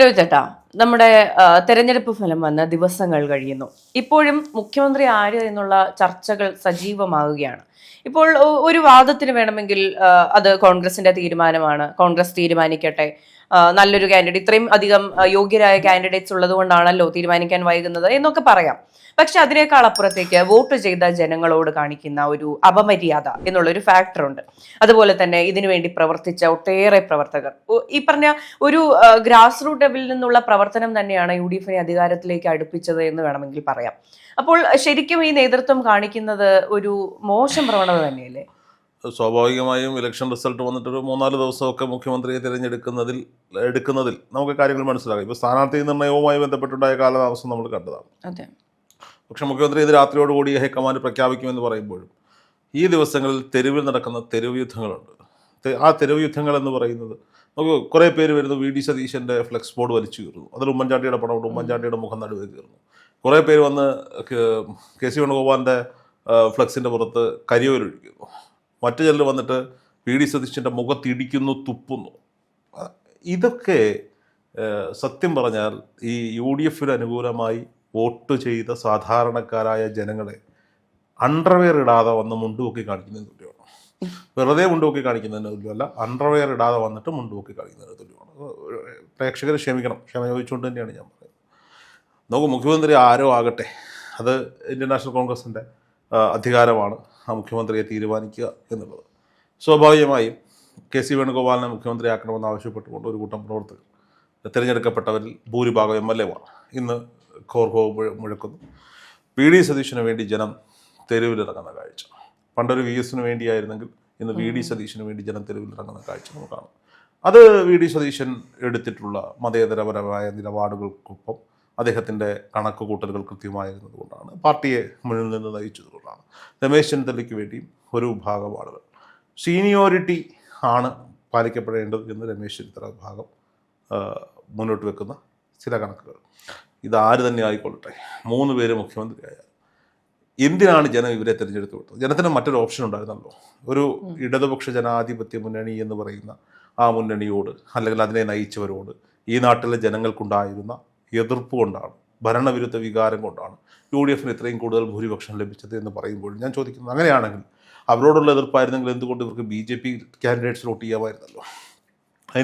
രോഹിതേട്ടാ, നമ്മുടെ തെരഞ്ഞെടുപ്പ് ഫലം വന്ന ദിവസങ്ങൾ കഴിയുന്നു. ഇപ്പോഴും മുഖ്യമന്ത്രി ആര് എന്നുള്ള ചർച്ചകൾ സജീവമാവുകയാണ്. ഇപ്പോൾ ഒരു വാദത്തിന് വേണമെങ്കിൽ അത് കോൺഗ്രസിന്റെ തീരുമാനമാണ്, കോൺഗ്രസ് തീരുമാനിക്കട്ടെ, നല്ലൊരു കാൻഡിഡേറ്റ്, ഇത്രയും അധികം യോഗ്യരായ കാൻഡിഡേറ്റ്സ് ഉള്ളത് കൊണ്ടാണല്ലോ തീരുമാനിക്കാൻ വൈകുന്നത് എന്നൊക്കെ പറയാം. പക്ഷെ അതിനേക്കാൾ അപ്പുറത്തേക്ക് വോട്ട് ചെയ്ത ജനങ്ങളോട് കാണിക്കുന്ന ഒരു അപമര്യാദ എന്നുള്ളൊരു ഫാക്ടർ ഉണ്ട്. അതുപോലെ തന്നെ ഇതിനുവേണ്ടി പ്രവർത്തിച്ച ഒട്ടേറെ പ്രവർത്തകർ, ഈ പറഞ്ഞ ഒരു ഗ്രാസ് റൂട്ട് ലെവലിൽ നിന്നുള്ള പ്രവർത്തനം തന്നെയാണ് UDF-നെ അധികാരത്തിലേക്ക് അടുപ്പിച്ചത് എന്ന് വേണമെങ്കിൽ പറയാം. അപ്പോൾ ശരിക്കും ഈ നേതൃത്വം കാണിക്കുന്നത് ഒരു മോശം പ്രവണത തന്നെയല്ലേ? സ്വാഭാവികമായും ഇലക്ഷൻ റിസൾട്ട് വന്നിട്ടൊരു 3-4 ദിവസമൊക്കെ മുഖ്യമന്ത്രിയെ എടുക്കുന്നതിൽ നമുക്ക് കാര്യങ്ങൾ മനസ്സിലാക്കാം. ഇപ്പോൾ സ്ഥാനാർത്ഥി നിർണയവുമായി ബന്ധപ്പെട്ടുണ്ടായ കാലതാമസം നമ്മൾ കണ്ടതാണ്. അതെ. പക്ഷെ മുഖ്യമന്ത്രി ഇത് രാത്രിയോടുകൂടി ഹൈക്കമാൻഡ് പ്രഖ്യാപിക്കുമെന്ന് പറയുമ്പോഴും ഈ ദിവസങ്ങളിൽ തെരുവിൽ നടക്കുന്ന തെരുവ് യുദ്ധങ്ങളുണ്ട്. ആ തെരുവ് യുദ്ധങ്ങൾ എന്ന് പറയുന്നത്, നമുക്ക് കുറേ പേര് വരുന്നു, VD സതീശൻ്റെ ഫ്ലെക്സ് ബോർഡ് വലിച്ചു കീറുന്നു, അതിൽ ഉമ്മൻചാണ്ടിയുടെ പടമുണ്ട്, ഉമ്മൻചാണ്ടിയുടെ മുഖം നടുവേ കീറുന്നു. കുറേ പേര് വന്ന് KC വേണുഗോപാലിൻ്റെ ഫ്ലെക്സിൻ്റെ പുറത്ത് കരിയോലൊഴിക്കുന്നു. മറ്റു ചിലർ വന്നിട്ട് VD സതീശൻ്റെ മുഖത്തിടിക്കുന്നു, തുപ്പുന്നു. ഇതൊക്കെ സത്യം പറഞ്ഞാൽ ഈ UDF-ന് അനുകൂലമായി വോട്ട് ചെയ്ത സാധാരണക്കാരായ ജനങ്ങളെ അണ്ടർവെയർ ഇടാതെ വന്ന് മുണ്ടുപൊക്കി കാണിക്കുന്നതിന് തുല്യമാണ്. വെറുതെ മുണ്ടുപൊക്കി കാണിക്കുന്നതിന് തുല്യമല്ല, അണ്ടർവെയർ ഇടാതെ വന്നിട്ട് മുണ്ടുപൊക്കി കാണിക്കുന്നതിന് തുല്യമാണ്. പ്രേക്ഷകർ ക്ഷമിക്കണം, ക്ഷമ ചോദിച്ചുകൊണ്ട് തന്നെയാണ് ഞാൻ പറയുന്നത്. നമുക്ക് മുഖ്യമന്ത്രി ആരോ ആകട്ടെ, അത് ഇന്ത്യൻ നാഷണൽ കോൺഗ്രസിൻ്റെ അധികാരമാണ് ആ മുഖ്യമന്ത്രിയെ തീരുമാനിക്കുക എന്നുള്ളത്. സ്വാഭാവികമായും KC വേണുഗോപാലിനെ മുഖ്യമന്ത്രിയാക്കണമെന്ന് ആവശ്യപ്പെട്ടുകൊണ്ട് ഒരു കൂട്ടം പ്രവർത്തകർ, തിരഞ്ഞെടുക്കപ്പെട്ടവരിൽ ഭൂരിഭാഗം MLA-മാർ ഇന്ന് ഘോർഘോ മുഴക്കുന്നു. VD സതീശന് വേണ്ടി ജനം തെരുവിലിറങ്ങുന്ന കാഴ്ച. പണ്ടൊരു VS-ന് വേണ്ടിയായിരുന്നെങ്കിൽ ഇന്ന് VD സതീശന് വേണ്ടി ജനം തെരുവിലിറങ്ങുന്ന കാഴ്ച നമുക്കാണ്. അത് VD സതീശൻ എടുത്തിട്ടുള്ള മതേതരപരമായ നിലപാടുകൾക്കൊപ്പം അദ്ദേഹത്തിൻ്റെ കണക്കുകൂട്ടലുകൾ കൃത്യമായിരുന്നത് കൊണ്ടാണ്, പാർട്ടിയെ മുന്നിൽ നിന്ന് നയിച്ചതുകൊണ്ടാണ്. രമേശ് ചെന്നിത്തലയ്ക്ക് വേണ്ടിയും ഒരു വിഭാഗം ആളുകൾ, സീനിയോറിറ്റി ആണ് പാലിക്കപ്പെടേണ്ടത് എന്ന് രമേശ് ചെന്നിത്തല വിഭാഗം മുന്നോട്ട് വെക്കുന്ന ചില കണക്കുകൾ. ഇതാര് തന്നെ ആയിക്കൊള്ളട്ടെ, 3 പേര് മുഖ്യമന്ത്രിയായാൽ എന്തിനാണ് ജനം ഇവരെ തിരഞ്ഞെടുത്ത് വിട്ടത്? ജനത്തിന് മറ്റൊരു ഓപ്ഷൻ ഉണ്ടായിരുന്നല്ലോ. ഒരു ഇടതുപക്ഷ ജനാധിപത്യ മുന്നണി എന്ന് പറയുന്ന ആ മുന്നണിയോട്, അല്ലെങ്കിൽ അതിനെ നയിച്ചവരോട് ഈ നാട്ടിലെ ജനങ്ങൾക്കുണ്ടായിരുന്ന എതിർപ്പ് കൊണ്ടാണ്, ഭരണവിരുദ്ധ വികാരം കൊണ്ടാണ് UDF-ന് ഇത്രയും കൂടുതൽ ഭൂരിപക്ഷം ലഭിച്ചത് എന്ന് പറയുമ്പോൾ ഞാൻ ചോദിക്കുന്നത്, അങ്ങനെയാണെങ്കിൽ അവരോടുള്ള എതിർപ്പായിരുന്നെങ്കിൽ എന്തുകൊണ്ട് ഇവർക്ക് BJP കാൻഡിഡേറ്റ്സിന് വോട്ട് ചെയ്യാമായിരുന്നല്ലോ,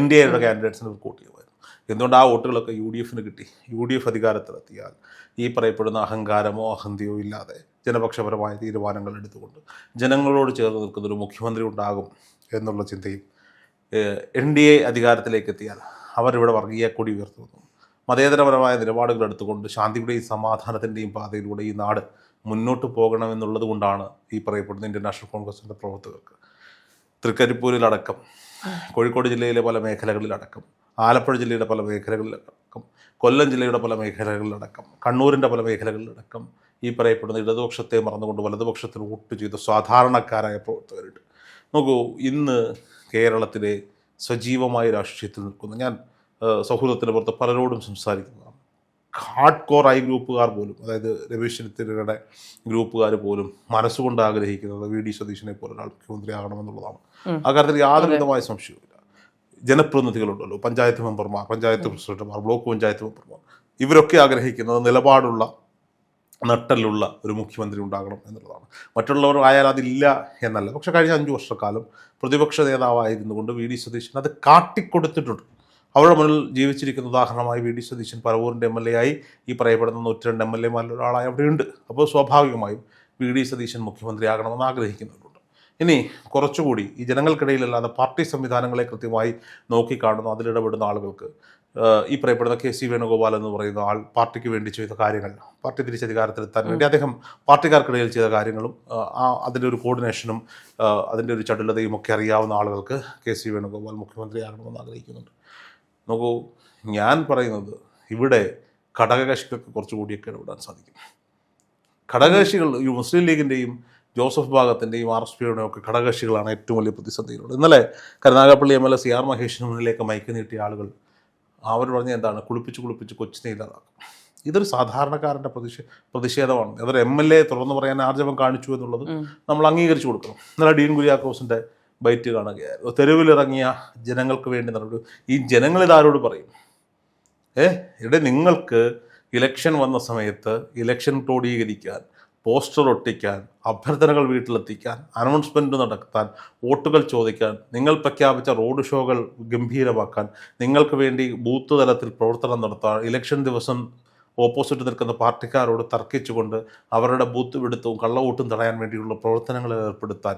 NDAയുടെ കാൻഡിഡേറ്റ്സിന് ഇവർക്ക് വോട്ട് ചെയ്യാമായിരുന്നു? എന്തുകൊണ്ട് ആ വോട്ടുകളൊക്കെ UDF-ന് കിട്ടി? UDF അധികാരത്തിലെത്തിയാൽ ഈ പറയപ്പെടുന്ന അഹങ്കാരമോ അഹന്തിയോ ഇല്ലാതെ ജനപക്ഷപരമായ തീരുമാനങ്ങൾ എടുത്തുകൊണ്ട് ജനങ്ങളോട് ചേർന്ന് നിൽക്കുന്നൊരു മുഖ്യമന്ത്രി ഉണ്ടാകും എന്നുള്ള ചിന്തയും, NDA അധികാരത്തിലേക്ക് എത്തിയാൽ അവരിവിടെ വർഗീയ കൊടി ഉയർത്തുന്നു, മതേതരപരമായ നിലപാടുകൾ എടുത്തുകൊണ്ട് ശാന്തിയുടെയും സമാധാനത്തിൻ്റെയും പാതയിലൂടെ ഈ നാട് മുന്നോട്ട് പോകണമെന്നുള്ളത് കൊണ്ടാണ് ഈ പറയപ്പെടുന്ന ഇന്ത്യൻ നാഷണൽ കോൺഗ്രസിൻ്റെ പ്രവർത്തകർക്ക് തൃക്കരിപ്പൂരിലടക്കം, കോഴിക്കോട് ജില്ലയിലെ പല മേഖലകളിലടക്കം, ആലപ്പുഴ ജില്ലയുടെ പല മേഖലകളിലടക്കം, കൊല്ലം ജില്ലയുടെ പല മേഖലകളിലടക്കം, കണ്ണൂരിൻ്റെ പല മേഖലകളിലടക്കം ഈ പറയപ്പെടുന്ന ഇടതുപക്ഷത്തെ മറന്നുകൊണ്ട് വലതുപക്ഷത്തിന് വോട്ട് ചെയ്ത സാധാരണക്കാരായ പ്രവർത്തകരുണ്ട്. നോക്കൂ, ഇന്ന് കേരളത്തിലെ സജീവമായ രാഷ്ട്രീയത്തിൽ നിൽക്കുന്ന, ഞാൻ സൗഹൃദത്തിന് പുറത്ത് പലരോടും സംസാരിക്കുന്നതാണ്, ഹാർഡ് കോർ ഗ്രൂപ്പുകാർ പോലും, അതായത് രമേശ് ചെന്നിത്തലയുടെ ഗ്രൂപ്പുകാർ പോലും മനസ്സുകൊണ്ട് ആഗ്രഹിക്കുന്നത് VD സതീശനെ പോലെ ഒരാൾ മുഖ്യമന്ത്രിയാകണമെന്നുള്ളതാണ്. ആ കാര്യത്തിൽ യാതൊരു വിധമായ സംശയവുമില്ല. ജനപ്രതിനിധികളുണ്ടല്ലോ, പഞ്ചായത്ത് മെമ്പർമാർ, പഞ്ചായത്ത് പ്രസിഡന്റുമാർ, ബ്ലോക്ക് പഞ്ചായത്ത് മെമ്പർമാർ, ഇവരൊക്കെ ആഗ്രഹിക്കുന്നത് നിലപാടുള്ള, നട്ടലുള്ള ഒരു മുഖ്യമന്ത്രി ഉണ്ടാകണം എന്നുള്ളതാണ്. മറ്റുള്ളവർ ആയാൽ അതില്ല എന്നല്ല. പക്ഷെ കഴിഞ്ഞ 5 വർഷക്കാലം പ്രതിപക്ഷ നേതാവായിരുന്നു കൊണ്ട് VD സതീശൻ അത് കാട്ടിക്കൊടുത്തിട്ടുണ്ട്. അവരുടെ മുന്നിൽ ജീവിച്ചിരിക്കുന്ന ഉദാഹരണമായി VD സതീശൻ പരവൂരിൻ്റെ MLA ആയി, ഈ പറയപ്പെടുന്ന 102 MLA-മാരിൽ ഒരാളായി അവിടെയുണ്ട്. അപ്പോൾ സ്വാഭാവികമായും VD സതീശൻ മുഖ്യമന്ത്രിയാകണമെന്ന് ആഗ്രഹിക്കുന്നുണ്ട്. ഇനി കുറച്ചുകൂടി ഈ ജനങ്ങൾക്കിടയിലല്ലാതെ പാർട്ടി സംവിധാനങ്ങളെ കൃത്യമായി നോക്കിക്കാണുന്നു, അതിലിടപെടുന്ന ആളുകൾക്ക്, ഈ പറയപ്പെടുന്ന KC വേണുഗോപാൽ എന്ന് പറയുന്ന ആൾ പാർട്ടിക്ക് വേണ്ടി ചെയ്ത കാര്യങ്ങൾ, പാർട്ടി തിരിച്ചധികാരത്തിലെത്താൻ വേണ്ടി അദ്ദേഹം പാർട്ടിക്കാർക്കിടയിൽ ചെയ്ത കാര്യങ്ങളും അതിൻ്റെ ഒരു കോർഡിനേഷനും അതിൻ്റെ ഒരു ചടുലതയും ഒക്കെ അറിയാവുന്ന ആളുകൾക്ക് KC വേണുഗോപാൽ മുഖ്യമന്ത്രിയാകണമെന്ന് ആഗ്രഹിക്കുന്നുണ്ട്. നോക്കൂ, ഞാൻ പറയുന്നത് ഇവിടെ ഘടകകക്ഷികൾക്ക് കുറച്ചുകൂടിയൊക്കെ ഇടപെടാൻ സാധിക്കും. ഘടകകക്ഷികൾ ഈ മുസ്ലിം ലീഗിൻ്റെയും ജോസഫ് ഭാഗത്തിൻ്റെയും RSPയുടെയും ഒക്കെ ഘടകകക്ഷികളാണ് ഏറ്റവും വലിയ പ്രതിസന്ധിയിലുള്ളത്. ഇന്നലെ കരുനാഗപ്പള്ളി MLA CR മഹേഷിന് മുന്നിലേക്ക് മൈക്ക് നീട്ടിയ ആളുകൾ അവർ പറഞ്ഞ എന്താണ്, കുളിപ്പിച്ച് കൊച്ചിനെ ഇല്ലാതാക്കും. ഇതൊരു സാധാരണക്കാരൻ്റെ പ്രതിഷേധമാണ്. അതൊരു MLA തുറന്നു പറയാൻ ആർജവം കാണിച്ചു എന്നുള്ളത് നമ്മൾ അംഗീകരിച്ചു കൊടുക്കണം. ഇന്നലെ ഡീൻ കുര്യാക്കോസിൻ്റെ ബൈറ്റ് കാണുകയായിരുന്നു. തെരുവിലിറങ്ങിയ ജനങ്ങൾക്ക് വേണ്ടി നടന്നു. ഈ ജനങ്ങളിതാരോട് പറയും? ഇവിടെ നിങ്ങൾക്ക് ഇലക്ഷൻ വന്ന സമയത്ത് ഇലക്ഷൻ ക്രോഡീകരിക്കാൻ, പോസ്റ്റർ ഒട്ടിക്കാൻ, അഭ്യർത്ഥനകൾ വീട്ടിലെത്തിക്കാൻ, അനൗൺസ്മെൻറ്റ് നടത്താൻ, വോട്ടുകൾ ചോദിക്കാൻ, നിങ്ങൾ പ്രഖ്യാപിച്ച റോഡ് ഷോകൾ ഗംഭീരമാക്കാൻ, നിങ്ങൾക്ക് വേണ്ടി ബൂത്ത് തലത്തിൽ പ്രവർത്തനം നടത്താൻ, ഇലക്ഷൻ ദിവസം ഓപ്പോസിറ്റ് നിൽക്കുന്ന പാർട്ടിക്കാരോട് തർക്കിച്ചുകൊണ്ട് അവരുടെ ബൂത്ത് പിടുത്തവും കള്ളവോട്ടും തടയാൻ വേണ്ടിയുള്ള പ്രവർത്തനങ്ങളിൽ ഏർപ്പെടുത്താൻ,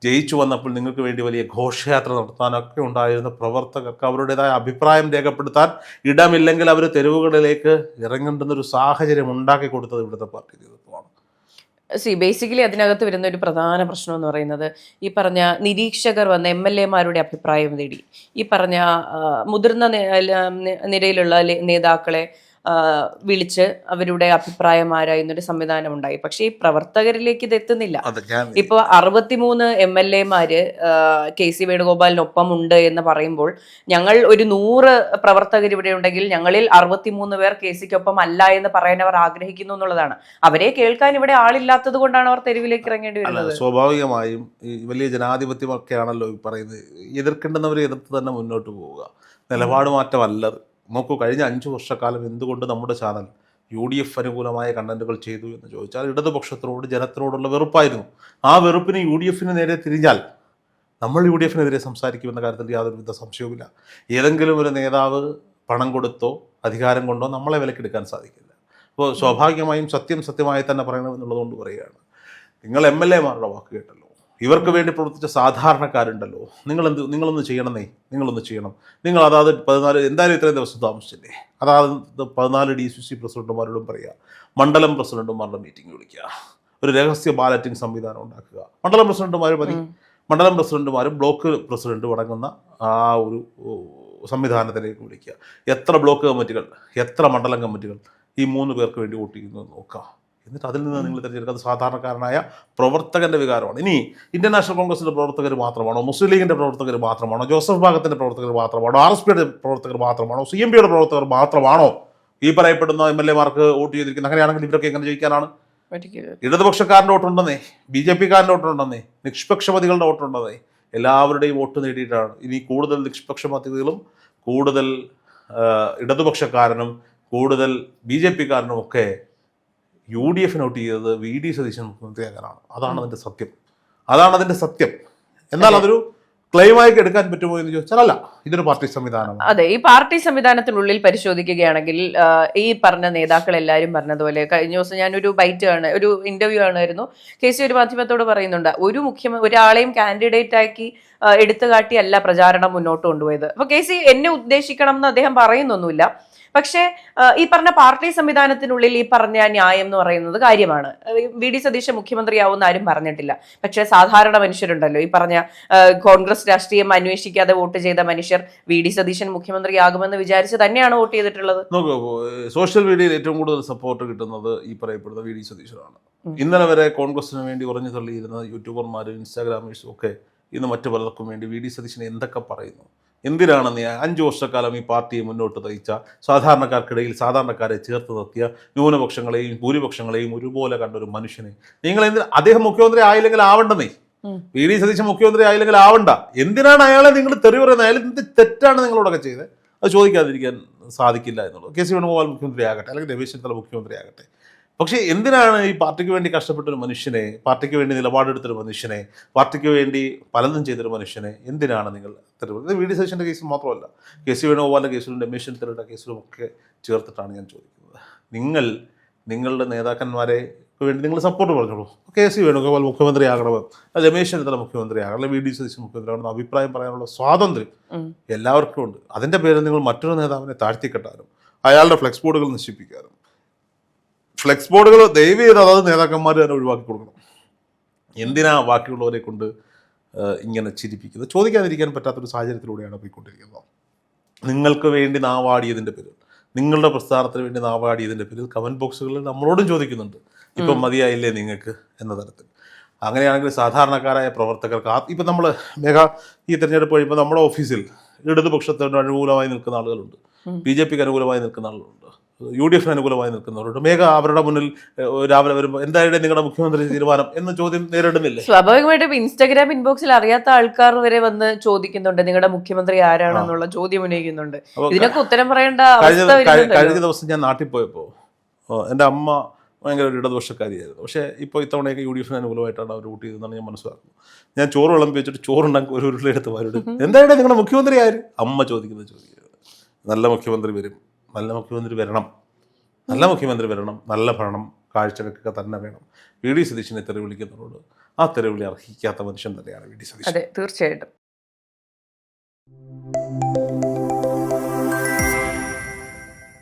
ജയിച്ചു വന്നപ്പോൾ നിങ്ങൾക്ക് വേണ്ടി വലിയ ഘോഷയാത്ര നടത്താനൊക്കെ ഉണ്ടായിരുന്ന പ്രവർത്തകർക്ക് അവരുടേതായ അഭിപ്രായം രേഖപ്പെടുത്താൻ ഇടമില്ലെങ്കിൽ അവർ തെരുവുകളിലേക്ക് ഇറങ്ങേണ്ടുന്നൊരു സാഹചര്യം ഉണ്ടാക്കി കൊടുത്തത് ഇവിടുത്തെ പാർട്ടി നേതൃത്വമാണ്. ബേസിക്കലി അതിനകത്ത് വരുന്ന ഒരു പ്രധാന പ്രശ്നം എന്ന് പറയുന്നത് ഈ പറഞ്ഞ നിരീക്ഷകർ വന്ന MLA-മാരുടെ അഭിപ്രായം തേടി ഈ പറഞ്ഞ മുതിർന്ന നിരയിലുള്ള നേതാക്കളെ വിളിച്ച് അവരുടെ അഭിപ്രായം ആരായുന്നൊരു സംവിധാനം ഉണ്ടായി. പക്ഷേ ഈ പ്രവർത്തകരിലേക്ക് ഇത് എത്തുന്നില്ല. ഇപ്പൊ 63 MLA-മാര് KC വേണുഗോപാലിനൊപ്പം ഉണ്ട് എന്ന് പറയുമ്പോൾ ഞങ്ങൾ ഒരു 100 പ്രവർത്തകർ ഇവിടെ ഉണ്ടെങ്കിൽ ഞങ്ങളിൽ 63 പേർ KCക്കൊപ്പം അല്ല എന്ന് പറയാൻ അവർ ആഗ്രഹിക്കുന്നു എന്നുള്ളതാണ്. അവരെ കേൾക്കാൻ ഇവിടെ ആളില്ലാത്തത് കൊണ്ടാണ് അവർ തെരുവിലേക്ക് ഇറങ്ങേണ്ടി വരുന്നത്. സ്വാഭാവികമായും ഈ വലിയ ജനാധിപത്യമൊക്കെയാണല്ലോ ഈ പറയുന്നത്. എതിർക്കേണ്ടുന്നവരെ എതിർത്ത് തന്നെ മുന്നോട്ട് പോവുക, നിലപാട് മാറ്റമല്ലത്. നോക്കൂ, കഴിഞ്ഞ 5 വർഷക്കാലം എന്തുകൊണ്ട് നമ്മുടെ ചാനൽ UDF അനുകൂലമായ കണ്ടന്റുകൾ ചെയ്തു എന്ന് ചോദിച്ചാൽ ഇടതുപക്ഷത്തിനോട് ജനത്തിനോടുള്ള വെറുപ്പായിരുന്നു. ആ വെറുപ്പിന് UDF-ന് നേരെ തിരിഞ്ഞാൽ നമ്മൾ UDF-നെതിരെ സംസാരിക്കുമെന്ന കാര്യത്തിൽ യാതൊരുവിധ സംശയവുമില്ല. ഏതെങ്കിലും ഒരു നേതാവ് പണം കൊടുത്തോ അധികാരം കൊണ്ടോ നമ്മളെ വിലക്കെടുക്കാൻ സാധിക്കില്ല. അപ്പോൾ സ്വാഭാവികമായും സത്യമായി തന്നെ പറയണമെന്നുള്ളതുകൊണ്ട് പറയുകയാണ്. നിങ്ങൾ MLA-മാരുടെ വാക്ക് കേട്ടല്ലോ, ഇവർക്ക് വേണ്ടി പ്രവർത്തിച്ച സാധാരണക്കാരുണ്ടല്ലോ, നിങ്ങളൊന്ന് ചെയ്യണമെന്നേ, നിങ്ങളൊന്ന് ചെയ്യണം. നിങ്ങൾ അതാത് 14 എന്തായാലും ഇത്രയും ദിവസം താമസിച്ചില്ലേ, അതാത് 14 DCC പ്രസിഡന്റുമാരോടും പറയുക, മണ്ഡലം പ്രസിഡന്റുമാരുടെ മീറ്റിംഗ് വിളിക്കുക, ഒരു രഹസ്യ ബാലറ്റിംഗ് സംവിധാനം ഉണ്ടാക്കുക. മണ്ഡലം പ്രസിഡന്റുമാർ മതി, മണ്ഡലം പ്രസിഡന്റുമാരും ബ്ലോക്ക് പ്രസിഡന്റും അടങ്ങുന്ന ആ ഒരു സംവിധാനത്തിലേക്ക് വിളിക്കുക. എത്ര ബ്ലോക്ക് കമ്മിറ്റികൾ, എത്ര മണ്ഡലം കമ്മിറ്റികൾ ഈ 3 പേർക്ക് വേണ്ടി വോട്ട് ചെയ്യുന്നത് നോക്കുക. എന്നിട്ട് അതിൽ നിന്ന് നിങ്ങൾ തിരഞ്ഞെടുക്കുക. അത് സാധാരണക്കാരനായ പ്രവർത്തകൻ്റെ വികാരമാണ്. ഇനി ഇന്ത്യൻ നാഷണൽ കോൺഗ്രസിൻ്റെ പ്രവർത്തകർ മാത്രമാണോ, മുസ്ലിം ലീഗിൻ്റെ പ്രവർത്തകർ മാത്രമാണോ, ജോസഫ് ഭാഗത്തിൻ്റെ പ്രവർത്തകർ മാത്രമാണോ, RSPയുടെ പ്രവർത്തകർ മാത്രമാണോ, CMPയുടെ പ്രവർത്തകർ മാത്രമാണോ ഈ പറയപ്പെടുന്ന MLA-മാർക്ക് വോട്ട് ചെയ്തിരിക്കുന്നത്? അങ്ങനെയാണെങ്കിൽ ഇവരൊക്കെ എങ്ങനെ ജയിക്കാനാണ്? ഇടതുപക്ഷക്കാരൻ്റെ വോട്ടുണ്ടെന്നേ, BJP-കാരൻ്റെ വോട്ടുണ്ടെന്നേ, നിഷ്പക്ഷമതികളുടെ വോട്ടുണ്ടെന്നേ, എല്ലാവരുടെയും വോട്ട് നേടിയിട്ടാണ്. ഇനി കൂടുതൽ നിഷ്പക്ഷമതികളും കൂടുതൽ ഇടതുപക്ഷക്കാരനും കൂടുതൽ BJP-കാരനും ഒക്കെ UDF-ന് വോട്ട് ചെയ്തത് VD സതീശൻ മുഖ്യമന്ത്രിയാകാനാണ്. അതാണ് അതിൻ്റെ സത്യം. എന്നാൽ അതൊരു ക്ലെയിമായി എടുക്കാൻ പറ്റുമോ എന്ന് ചോദിച്ചാൽ അല്ല, ഇതൊരു പാർട്ടി സംവിധാനമാണ്. അതെ, ഈ പാർട്ടി സംവിധാനത്തിനുള്ളിൽ പരിശോധിക്കുകയാണെങ്കിൽ ഈ പറഞ്ഞ നേതാക്കൾ എല്ലാവരും പറഞ്ഞതുപോലെ കഴിഞ്ഞ ദിവസം ഞാനൊരു ഒരു ഇന്റർവ്യൂ ആണായിരുന്നു. KC ഒരു മാധ്യമത്തോട് പറയുന്നുണ്ട്, ഒരാളെയും കാൻഡിഡേറ്റ് ആക്കി എടുത്തു കാട്ടിയല്ല പ്രചാരണം മുന്നോട്ട് കൊണ്ടുപോയത്. അപ്പൊ KC എന്നെ ഉദ്ദേശിക്കണം എന്ന് അദ്ദേഹം പറയുന്നൊന്നുമില്ല. പക്ഷേ ഈ പറഞ്ഞ പാർട്ടി സംവിധാനത്തിനുള്ളിൽ ഈ പറഞ്ഞ ന്യായം എന്ന് പറയുന്നത് കാര്യമാണ്. VD സതീശൻ മുഖ്യമന്ത്രിയാവുമെന്ന് ആരും പറഞ്ഞിട്ടില്ല. പക്ഷേ സാധാരണ മനുഷ്യരുണ്ടല്ലോ, ഈ പറഞ്ഞ കോൺഗ്രസ് രാഷ്ട്രീയം അന്വേഷിക്കാതെ വോട്ട് ചെയ്ത മനുഷ്യർ VD സതീശൻ മുഖ്യമന്ത്രിയാകുമെന്ന് വിചാരിച്ച് തന്നെയാണ് വോട്ട് ചെയ്തിട്ടുള്ളത്. നോക്കൂ, സോഷ്യൽ മീഡിയയിൽ ഏറ്റവും കൂടുതൽ സപ്പോർട്ട് കിട്ടുന്നത് ഈ പറയപ്പെടുന്ന VD സതീശനാണ്. ഇന്നലെ വരെ കോൺഗ്രസിന് വേണ്ടി ഉറഞ്ഞു തള്ളിയിരുന്ന യൂട്യൂബർമാരും ഇൻസ്റ്റാഗ്രാമേഴ്സും ഒക്കെ ഇന്ന് മറ്റു പലർക്കും വേണ്ടി VD സതീശൻ എന്തൊക്കെ പറയുന്നു. എന്തിനാണ് നീ 5 വർഷക്കാലം ഈ പാർട്ടിയെ മുന്നോട്ട് നയിച്ച, സാധാരണക്കാർക്കിടയിൽ സാധാരണക്കാരെ ചേർത്ത് നിർത്തിയ, ന്യൂനപക്ഷങ്ങളെയും ഭൂരിപക്ഷങ്ങളെയും ഒരുപോലെ കണ്ടൊരു മനുഷ്യനെ നിങ്ങൾ അദ്ദേഹം മുഖ്യമന്ത്രി ആയില്ലെങ്കിൽ ആവണ്ടെന്നേ, VD സതീശൻ മുഖ്യമന്ത്രി ആയില്ലെങ്കിൽ ആവണ്ട. എന്തിനാണ് അയാളെ നിങ്ങൾ തെറി പറയുന്നത്? അയാൾ എന്ത് തെറ്റാണ് നിങ്ങളോടൊക്കെ ചെയ്തത്? അത് ചോദിക്കാതിരിക്കാൻ സാധിക്കില്ല എന്നുള്ളത്. KC വേണുഗോപാൽ മുഖ്യമന്ത്രി ആകട്ടെ, അല്ലെങ്കിൽ രമേശ് ചെന്നിത്തല മുഖ്യമന്ത്രി ആകട്ടെ. പക്ഷേ എന്തിനാണ് ഈ പാർട്ടിക്ക് വേണ്ടി കഷ്ടപ്പെട്ടൊരു മനുഷ്യനെ, പാർട്ടിക്ക് വേണ്ടി നിലപാടെടുത്തൊരു മനുഷ്യനെ, പാർട്ടിക്ക് വേണ്ടി പലതും ചെയ്തൊരു മനുഷ്യനെ എന്തിനാണ് നിങ്ങൾ തെരുവ്? VD സതീശൻ്റെ കേസിൽ മാത്രമല്ല, KC വേണുഗോപാലിൻ്റെ കേസിലും രമേശ് ചെന്നിത്തലയുടെ കേസിലും ഒക്കെ ചേർത്തിട്ടാണ് ഞാൻ ചോദിക്കുന്നത്. നിങ്ങളുടെ നേതാക്കന്മാരെ വേണ്ടി നിങ്ങൾ സപ്പോർട്ട് പറഞ്ഞോളൂ. KC വേണുഗോപാൽ മുഖ്യമന്ത്രി ആകണമെന്ന്, രമേശ് ചെന്നിത്തല മുഖ്യമന്ത്രി ആകണം, അല്ലെങ്കിൽ VD സതീശൻ മുഖ്യമന്ത്രി ആകണമെന്ന് അഭിപ്രായം പറയാനുള്ള സ്വാതന്ത്ര്യം എല്ലാവർക്കും ഉണ്ട്. അതിൻ്റെ പേരിൽ നിങ്ങൾ മറ്റൊരു നേതാവിനെ താഴ്ത്തിക്കെട്ടാനും അയാളുടെ ഫ്ലെക്സ് ബോർഡുകൾ നശിപ്പിക്കാനും, ഫ്ലെക്സ് ബോർഡുകൾ ദയവ് ചെയ്ത് അതായത് നേതാക്കന്മാർ തന്നെ ഒഴിവാക്കി കൊടുക്കണം. എന്തിനാ ബാക്കിയുള്ളവരെ കൊണ്ട് ഇങ്ങനെ ചിരിപ്പിക്കുന്നത്? ചോദിക്കാതിരിക്കാൻ പറ്റാത്തൊരു സാഹചര്യത്തിലൂടെയാണ് പോയിക്കൊണ്ടിരിക്കുന്നത്. നിങ്ങൾക്ക് വേണ്ടി നാവാടിയതിൻ്റെ പേരിൽ, നിങ്ങളുടെ പ്രസ്ഥാനത്തിന് വേണ്ടി നാവാടിയതിൻ്റെ പേരിൽ കമൻറ്റ് ബോക്സുകളിൽ നമ്മളോടും ചോദിക്കുന്നുണ്ട്, ഇപ്പം മതിയായില്ലേ നിങ്ങൾക്ക് എന്ന തരത്തിൽ. അങ്ങനെയാണെങ്കിൽ സാധാരണക്കാരായ പ്രവർത്തകർക്ക് ഇപ്പം നമ്മൾ ഈ തിരഞ്ഞെടുപ്പ് കഴിയുമ്പോൾ നമ്മുടെ ഓഫീസിൽ ഇടതുപക്ഷത്തിന് അനുകൂലമായി നിൽക്കുന്ന ആളുകളുണ്ട്, BJP-ക്ക് അനുകൂലമായി നിൽക്കുന്ന ആളുകളുണ്ട്, UDF അനുകൂലമായി നിൽക്കുന്നവരുണ്ട്. മേഘ അവരുടെ മുന്നിൽ രാവിലെ വരുമ്പോൾ എന്തായാലും നിങ്ങളുടെ മുഖ്യമന്ത്രി തീരുമാനം എന്ന ചോദ്യം നേരിടുന്നില്ലേ? സ്വാഭാവികമായിട്ടും ഇൻസ്റ്റാഗ്രാം ഇൻബോക്സിൽ അറിയാത്ത ആൾക്കാർ വരെ വന്ന് ചോദിക്കുന്നുണ്ട് നിങ്ങളുടെ മുഖ്യമന്ത്രി ആരാണെന്നുള്ള ചോദ്യം ഉന്നയിക്കുന്നുണ്ട്. ഇതിനൊക്കെ ഉത്തരം പറയേണ്ട അവസ്ഥ വരുന്നുണ്ടല്ലോ. കഴിഞ്ഞ ദിവസം ഞാൻ നാട്ടിൽ പോയപ്പോൾ എൻ്റെ അമ്മ ഭയങ്കര ഒരു ഇടതുപക്ഷക്കാരിയായിരുന്നു. പക്ഷേ ഇപ്പോൾ ഇത്തവണയൊക്കെ UDF അനുകൂലമായിട്ടാണ് അവർ വോട്ട് ചെയ്തതെന്നാണ് ഞാൻ മനസ്സിലാക്കുന്നത്. ഞാൻ ചോറ് വിളമ്പി വെച്ചിട്ട് ചോറുണ്ടാക്കി ഒരു ഉരുളെടുത്ത് വാരോട് എന്തായാലും നിങ്ങളുടെ മുഖ്യമന്ത്രി ആര് അമ്മ ചോദിക്കുന്നത് ചോദിക്കുന്നത്. നല്ല മുഖ്യമന്ത്രി വരും, നല്ല മുഖ്യമന്ത്രി വരണം, നല്ല മുഖ്യമന്ത്രി വരണം, നല്ല ഭരണം കാഴ്ചവെക്കുക തന്നെ വേണം. VD സതീശനെ തെറി വിളിക്കുന്നവരോട് ആ തെറി വിളി അർഹിക്കാത്ത മനുഷ്യൻ തന്നെയാണ് VD സതീശൻ. അതെ, തീർച്ചയായിട്ടും.